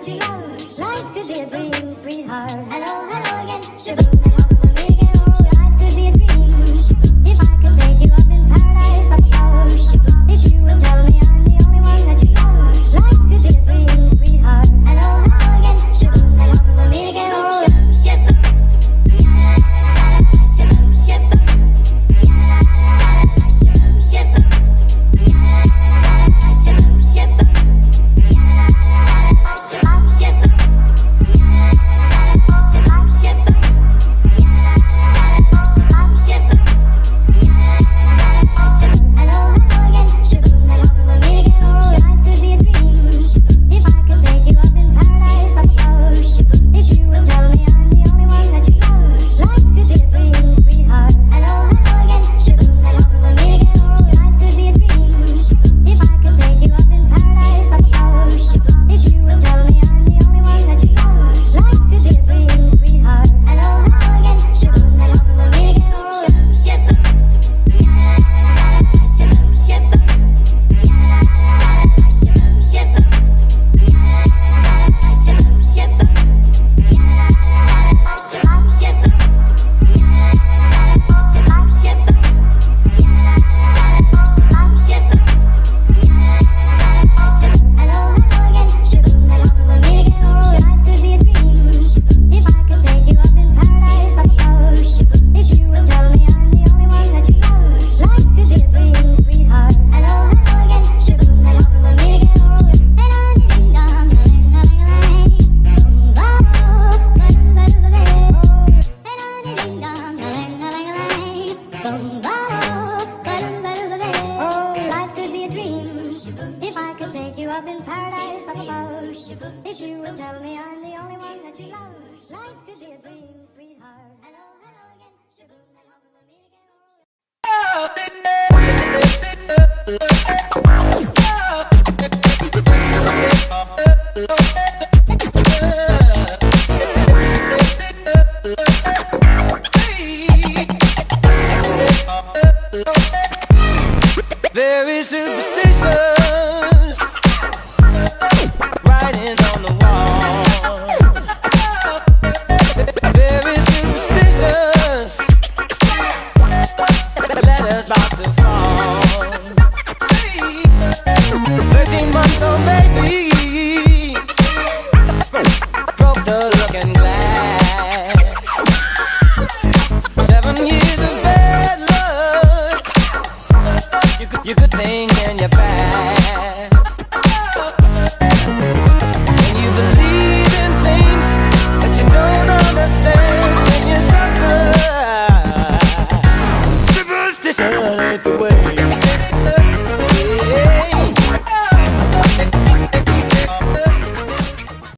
to love. Life could be a dream, sweetheart. Hello, hello again. Shaboom, and hope we'll meet again. Oh, life could be a dream. If I could take you up in paradise, I suppose. If you would tell me I'm the only one that you love. Life could be a dream, sweetheart. Hello, hello again. Shaboom, and hope we'll meet again. Oh, Oh,